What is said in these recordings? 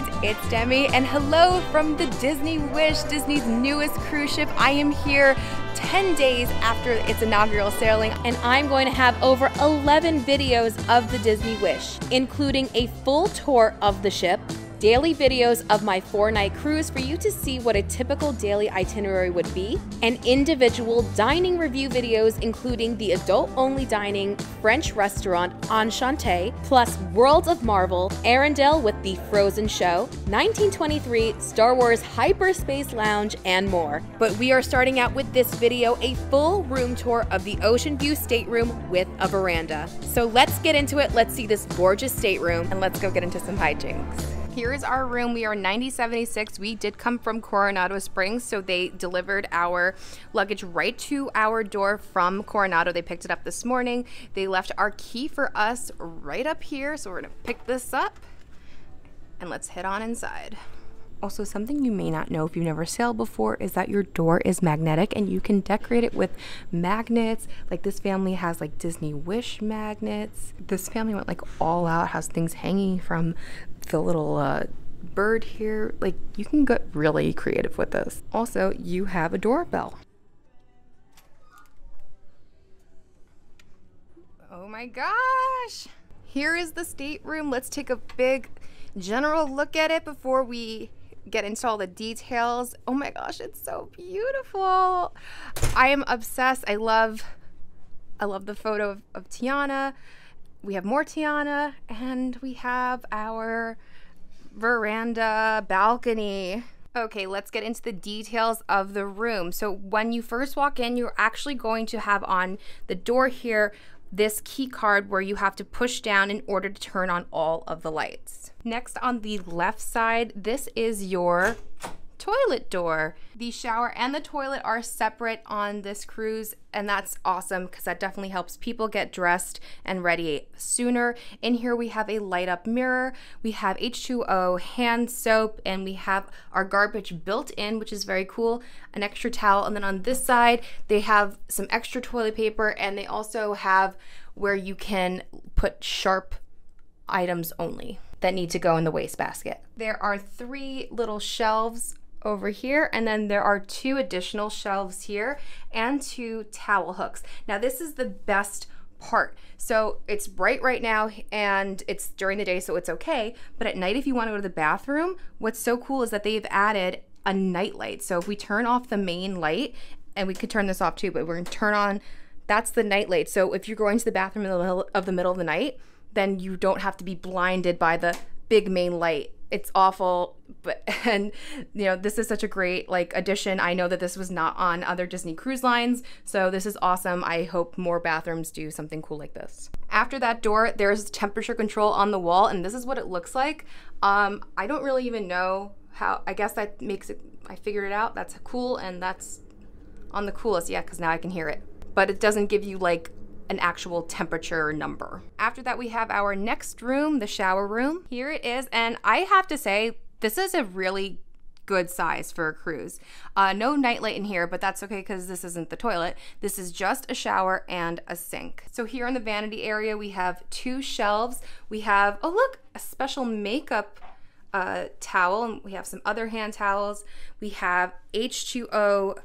dudes, it's Demi, and hello from the Disney Wish, Disney's newest cruise ship. I am here 10 days after its inaugural sailing, and I'm going to have over 11 videos of the Disney Wish, including a full tour of the ship, daily videos of my 4-night cruise for you to see what a typical daily itinerary would be, and individual dining review videos including the adult-only dining French restaurant Enchanté, plus Worlds of Marvel, Arendelle with the Frozen show, 1923, Star Wars Hyperspace Lounge, and more. But we are starting out with this video, a full room tour of the Oceanview Stateroom with a veranda. So let's get into it, let's see this gorgeous stateroom, and let's go get into some hijinks. Here is our room. We are 9076. We did come from Coronado Springs, so they delivered our luggage right to our door from Coronado. They picked it up this morning. They left our key for us right up here, so we're gonna pick this up and let's head on inside. Also, something you may not know if you've never sailed before is that your door is magnetic and you can decorate it with magnets. Like this family has like Disney Wish magnets. This family went like all out, has things hanging from the little bird here. Like you can get really creative with this. Also, you have a doorbell. Oh my gosh. Here is the stateroom. Let's take a big general look at it before we get into all the details. Oh my gosh, it's so beautiful. I am obsessed. I love the photo of Tiana. We have more Tiana, and we have our veranda balcony. Okay, let's get into the details of the room. So when you first walk in, you're actually going to have on the door here this key card where you have to push down in order to turn on all of the lights. Next, on the left side, this is your toilet door. The shower and the toilet are separate on this cruise, and that's awesome because that definitely helps people get dressed and ready sooner. In here we have a light up mirror, we have H2O hand soap, and we have our garbage built in, which is very cool, an extra towel, and then on this side they have some extra toilet paper, and they also have where you can put sharp items only that need to go in the wastebasket. There are 3 little shelves over here, and then there are 2 additional shelves here and 2 towel hooks. Now this is the best part. So it's bright right now and it's during the day, so it's okay, but at night if you want to go to the bathroom, what's so cool is that they've added a night light. So if we turn off the main light, and we could turn this off too, but we're gonna turn on, that's the night light. So if you're going to the bathroom in the middle of the night, then you don't have to be blinded by the big main light. It's awful, but, and you know, this is such a great like addition. I know that this was not on other Disney cruise lines, so this is awesome. I hope more bathrooms do something cool like this. After that door, there's temperature control on the wall, and this is what it looks like. I don't really even know how, I guess that makes it, I figured it out. That's cool, and that's on the coolest, yeah, because now I can hear it. But it doesn't give you like an actual temperature number. After that, we have our next room, the shower room. Here it is, and I have to say, this is a really good size for a cruise. No nightlight in here, but that's okay because this isn't the toilet. This is just a shower and a sink. So here in the vanity area, we have 2 shelves. We have, oh look, a special makeup towel, and we have some other hand towels. We have H2O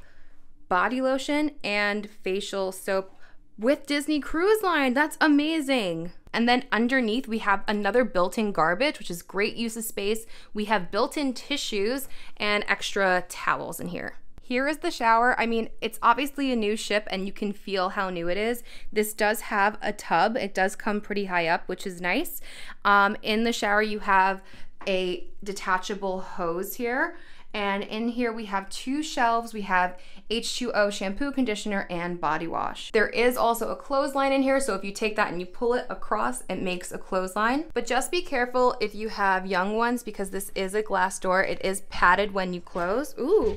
body lotion and facial soap with Disney Cruise Line. That's amazing. And then underneath we have another built-in garbage, which is great use of space. We have built-in tissues and extra towels in here. Here is the shower. I mean, it's obviously a new ship and you can feel how new it is. This does have a tub. It does come pretty high up, which is nice. In the shower you have a detachable hose here. And in here we have 2 shelves. We have H2O shampoo, conditioner, and body wash. There is also a clothesline in here, so if you take that and you pull it across, it makes a clothesline. But just be careful if you have young ones because this is a glass door. It is padded when you close. Ooh,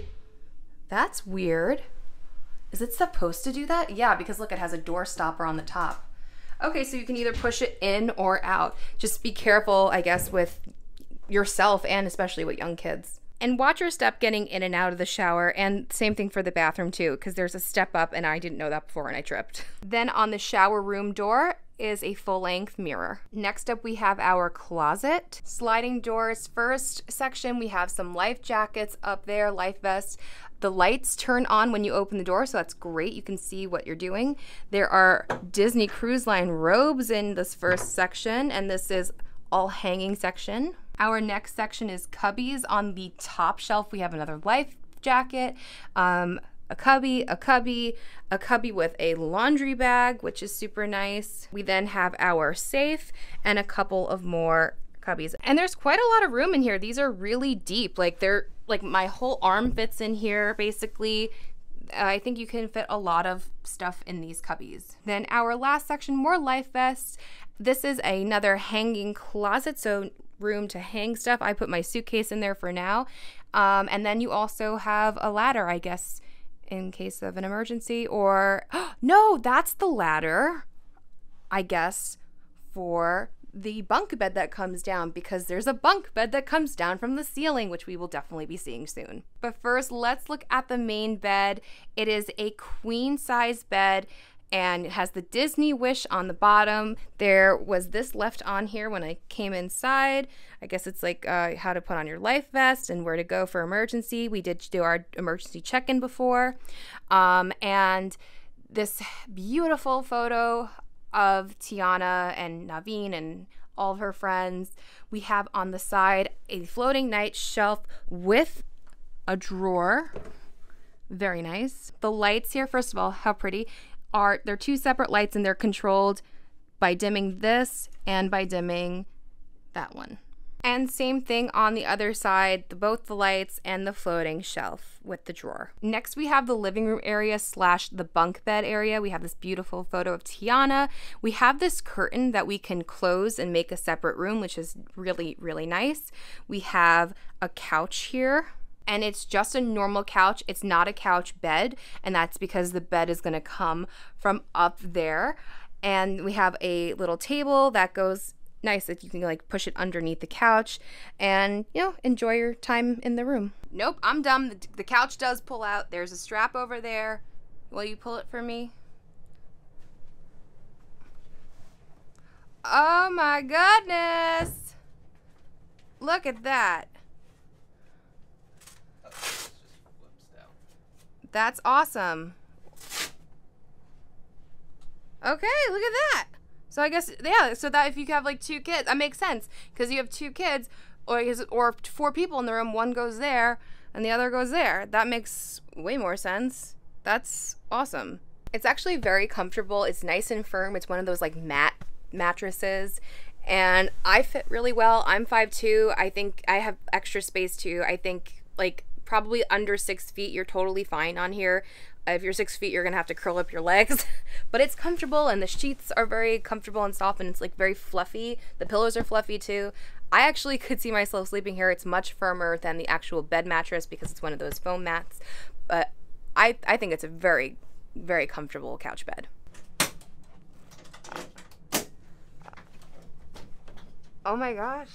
that's weird. Is it supposed to do that? Yeah, because look, it has a door stopper on the top. Okay, so you can either push it in or out. Just be careful, I guess, with yourself and especially with young kids. And watch your step getting in and out of the shower, and same thing for the bathroom too, because there's a step up and I didn't know that before and I tripped. Then on the shower room door, is a full-length mirror. Next up, we have our closet. Sliding doors. First section, we have some life jackets up there, life vests. The lights turn on when you open the door, so that's great. You can see what you're doing. There are Disney Cruise Line robes in this first section, and this is all hanging section. Our next section is cubbies. On the top shelf, we have another life jacket, a cubby with a laundry bag, which is super nice. We then have our safe and a couple of more cubbies. And there's quite a lot of room in here. These are really deep. Like my whole arm fits in here, basically. I think you can fit a lot of stuff in these cubbies. Then our last section, more life vests. This is another hanging closet, so room to hang stuff. I put my suitcase in there for now. And then you also have a ladder, I guess, in case of an emergency, or no, that's the ladder, I guess, for the bunk bed that comes down, because there's a bunk bed that comes down from the ceiling, which we will definitely be seeing soon. But first, let's look at the main bed. It is a queen size bed, and it has the Disney Wish on the bottom. There was this left on here when I came inside. I guess it's like how to put on your life vest and where to go for emergency. We did do our emergency check-in before. And this beautiful photo of Tiana and Naveen and all of her friends. We have on the side a floating night shelf with a drawer. Very nice. The lights here, first of all, how pretty. They're two separate lights, and they're controlled by dimming this and by dimming that one. And same thing on the other side, both the lights and the floating shelf with the drawer. Next, we have the living room area / the bunk bed area. We have this beautiful photo of Tiana. We have this curtain that we can close and make a separate room, which is really, really nice. We have a couch here. And it's just a normal couch. It's not a couch bed, and that's because the bed is going to come from up there. And we have a little table that goes nice that you can like push it underneath the couch and, you know, enjoy your time in the room. Nope, I'm dumb. The couch does pull out. There's a strap over there. Will you pull it for me? Oh my goodness! Look at that. That's awesome. Okay, look at that. So I guess, yeah, so that if you have like two kids, that makes sense, because you have two kids, or 4 people in the room, one goes there and the other goes there. That makes way more sense. That's awesome. It's actually very comfortable. It's nice and firm. It's one of those like matte mattresses, and I fit really well. I'm 5'2". I think I have extra space too. I think like probably under 6 feet, you're totally fine on here. If you're 6 feet, you're gonna have to curl up your legs, but it's comfortable, and the sheets are very comfortable and soft, and it's like very fluffy. The pillows are fluffy too. I actually could see myself sleeping here. It's much firmer than the actual bed mattress because it's one of those foam mats, but I think it's a very, very comfortable couch bed. Oh my gosh.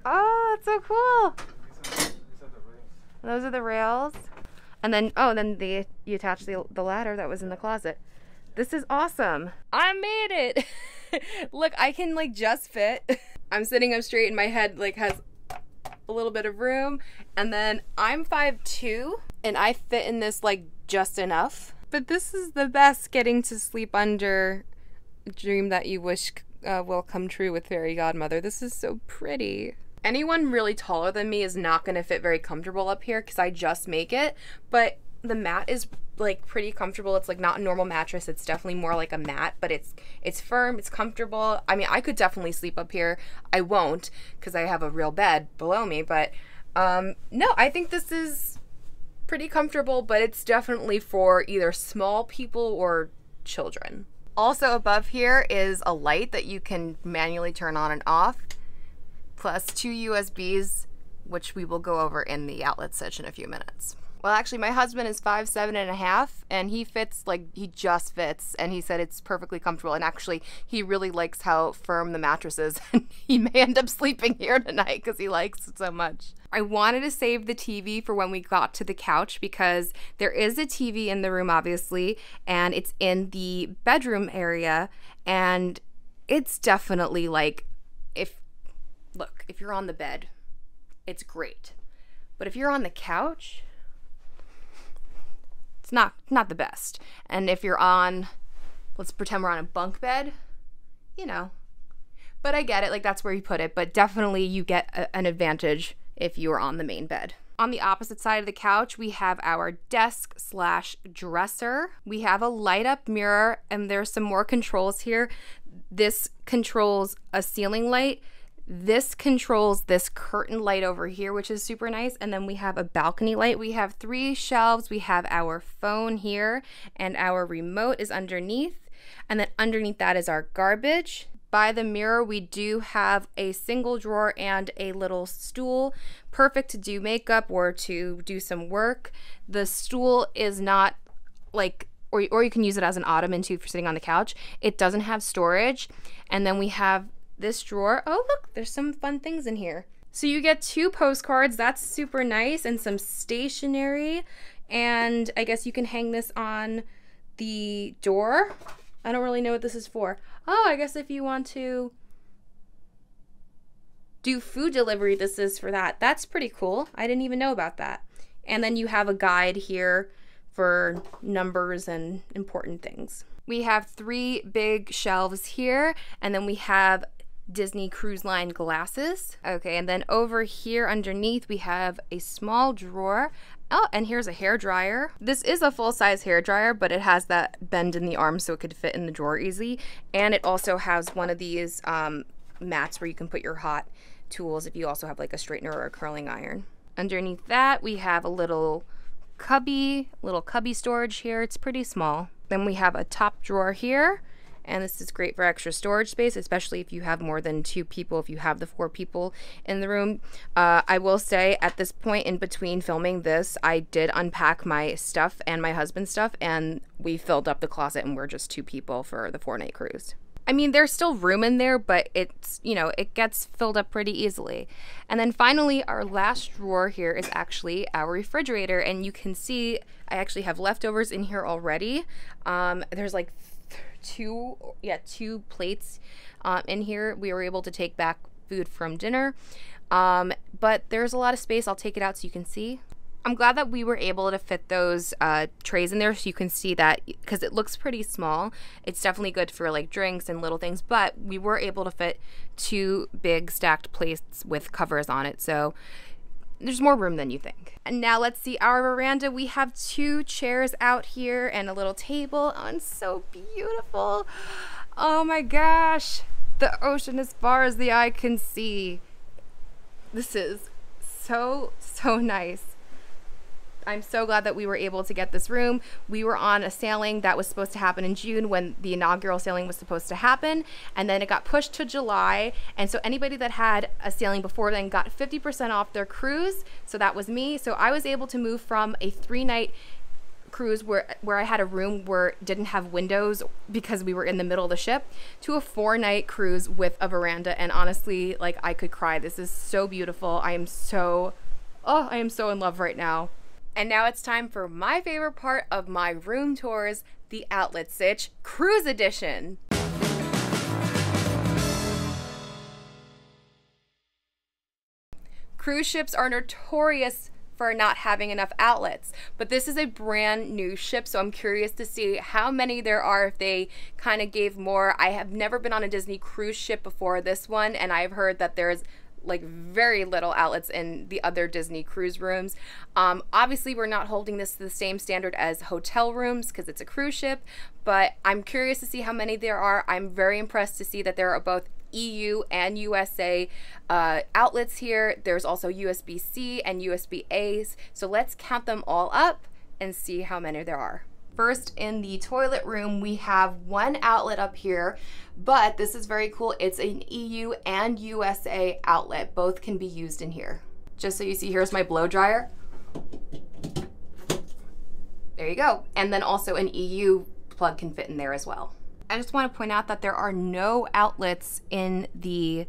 Oh, that's so cool. Those are the rails. And then, you attach the ladder that was in the closet. This is awesome. I made it. Look, I can like just fit. I'm sitting up straight and my head like has a little bit of room. And then I'm 5'2", and I fit in this like just enough. But this is the best, getting to sleep under a dream that you wish will come true with Fairy Godmother. This is so pretty. Anyone really taller than me is not going to fit very comfortable up here because I just make it, but the mat is like pretty comfortable. It's like not a normal mattress. It's definitely more like a mat, but it's firm, it's comfortable. I mean, I could definitely sleep up here. I won't because I have a real bed below me, but no, I think this is pretty comfortable, but it's definitely for either small people or children. Also above here is a light that you can manually turn on and off, plus 2 USBs, which we will go over in the Outlet Sitch in a few minutes. Well, actually, my husband is 5'7.5", and he fits, like, he just fits, and he said it's perfectly comfortable, and actually, he really likes how firm the mattress is, and he may end up sleeping here tonight because he likes it so much. I wanted to save the TV for when we got to the couch because there is a TV in the room, obviously, and it's in the bedroom area, and it's definitely, like, if you're on the bed, it's great, but if you're on the couch, it's not the best. And if you're on, let's pretend we're on a bunk bed, you know. But I get it, like that's where you put it, but definitely you get an advantage if you are on the main bed. On the opposite side of the couch, we have our desk/dresser. We have a light up mirror, and there's some more controls here. This controls a ceiling light. This controls this curtain light over here, which is super nice. And then we have a balcony light. We have 3 shelves. We have our phone here, and our remote is underneath. And then underneath that is our garbage. By the mirror, we do have a single drawer and a little stool, perfect to do makeup or to do some work. The stool is not like, or you can use it as an ottoman too for sitting on the couch. It doesn't have storage. And then we have this drawer. Oh, look, there's some fun things in here. So you get 2 postcards. That's super nice, and some stationery. And I guess you can hang this on the door. I don't really know what this is for. Oh, I guess if you want to do food delivery, this is for that. That's pretty cool. I didn't even know about that. And then you have a guide here for numbers and important things. We have 3 big shelves here, and then we have Disney Cruise Line glasses. Okay, and then over here underneath we have a small drawer. Oh, and here's a hair dryer. This is a full-size hair dryer, but it has that bend in the arm so it could fit in the drawer easy. And it also has one of these mats where you can put your hot tools if you also have like a straightener or a curling iron. Underneath that we have a little cubby storage here. It's pretty small. Then we have a top drawer here. And this is great for extra storage space, especially if you have more than 2 people, if you have the 4 people in the room. I will say at this point in between filming this, I did unpack my stuff and my husband's stuff, and we filled up the closet, and we're just 2 people for the 4-night cruise. I mean, there's still room in there, but it's, you know, it gets filled up pretty easily. And then finally, our last drawer here is actually our refrigerator, and you can see I actually have leftovers in here already. There's like 2 plates in here. We were able to take back food from dinner, but there's a lot of space. I'll take it out so you can see. I'm glad that we were able to fit those trays in there so you can see that, because it looks pretty small. It's definitely good for like drinks and little things, but we were able to fit 2 big stacked plates with covers on it, so there's more room than you think. And now let's see our veranda. We have 2 chairs out here and a little table. Oh, it's so beautiful. Oh my gosh. The ocean as far as the eye can see. This is so nice. I'm so glad that we were able to get this room. We were on a sailing that was supposed to happen in June when the inaugural sailing was supposed to happen, and then it got pushed to July. And so anybody that had a sailing before then got 50% off their cruise. So that was me. So I was able to move from a 3-night cruise where I had a room where it didn't have windows because we were in the middle of the ship to a 4-night cruise with a veranda. And honestly, like, I could cry. This is so beautiful. I am so in love right now. And now it's time for my favorite part of my room tours, the Outlet Sitch Cruise Edition. Cruise ships are notorious for not having enough outlets, but this is a brand new ship, so I'm curious to see how many there are, if they kind of gave more. I have never been on a Disney cruise ship before this one, and I've heard that there's like very little outlets in the other Disney cruise rooms. Obviously we're not holding this to the same standard as hotel rooms because it's a cruise ship, but I'm curious to see how many there are. I'm very impressed to see that there are both EU and USA outlets here. There's also USB-C and USB-A's, so let's count them all up and see how many there are. First, in the toilet room, we have 1 outlet up here, but this is very cool. It's an EU and USA outlet. Both can be used in here. Just so you see, here's my blow dryer. There you go. And then also an EU plug can fit in there as well. I just want to point out that there are no outlets in the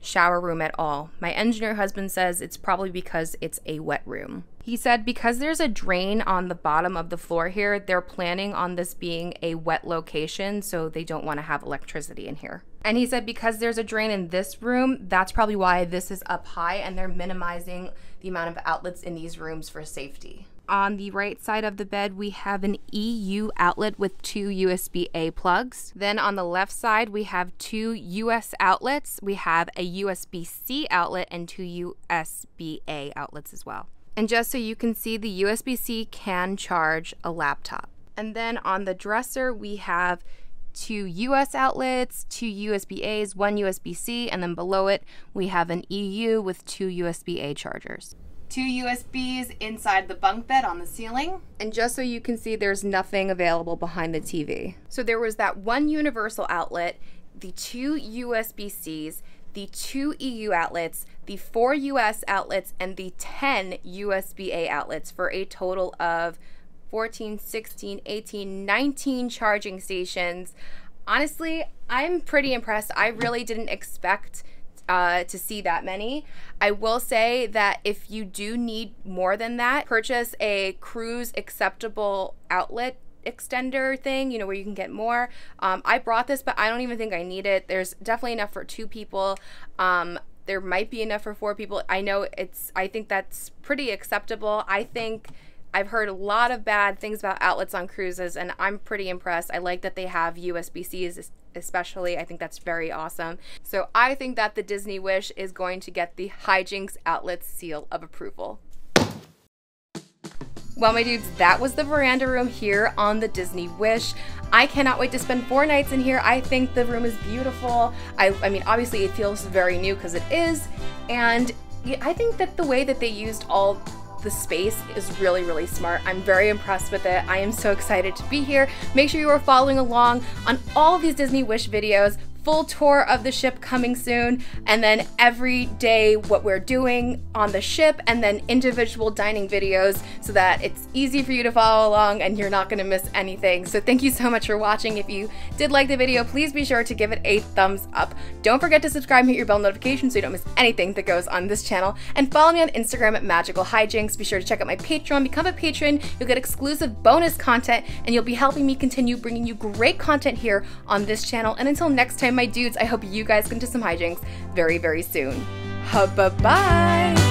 shower room at all. My engineer husband says it's probably because it's a wet room. He said because there's a drain on the bottom of the floor here, they're planning on this being a wet location, so they don't want to have electricity in here. And he said because there's a drain in this room, that's probably why this is up high, and they're minimizing the amount of outlets in these rooms for safety. On the right side of the bed, we have an EU outlet with 2 USB-A plugs. Then on the left side, we have 2 US outlets. We have a USB-C outlet and 2 USB-A outlets as well. And just so you can see, the USB-C can charge a laptop. And then on the dresser, we have 2 US outlets, 2 USB-As, 1 USB-C, and then below it, we have an EU with 2 USB-A chargers. 2 USBs inside the bunk bed on the ceiling. And just so you can see, there's nothing available behind the TV. So there was that 1 universal outlet, the 2 USB-Cs, the 2 EU outlets, the 4 US outlets, and the 10 USB-A outlets for a total of 14, 16, 18, 19 charging stations. Honestly, I'm pretty impressed. I really didn't expect to see that many. I will say that if you do need more than that, purchase a cruise acceptable outlet extender thing, you know, where you can get more. I brought this, but I don't even think I need it. There's definitely enough for 2 people. There might be enough for 4 people. I think that's pretty acceptable. I think I've heard a lot of bad things about outlets on cruises, and I'm pretty impressed. I like that they have USB-Cs especially. I think that's very awesome. So I think that the Disney Wish is going to get the Hijinx outlet seal of approval. Well, my dudes, that was the veranda room here on the Disney Wish. I cannot wait to spend 4 nights in here. I think the room is beautiful. I mean, obviously it feels very new because it is. And I think that the way that they used all the space is really, really smart. I'm very impressed with it. I am so excited to be here. Make sure you are following along on all of these Disney Wish videos. Full tour of the ship coming soon, and then every day what we're doing on the ship, and then individual dining videos so that it's easy for you to follow along and you're not gonna miss anything. So thank you so much for watching. If you did like the video, please be sure to give it a thumbs up. Don't forget to subscribe and hit your bell notification so you don't miss anything that goes on this channel. And follow me on Instagram at Magical Hijinx. Be sure to check out my Patreon. Become a patron. You'll get exclusive bonus content, and you'll be helping me continue bringing you great content here on this channel. And until next time, my dudes, I hope you guys get into some hijinks very, very soon. Bye-bye!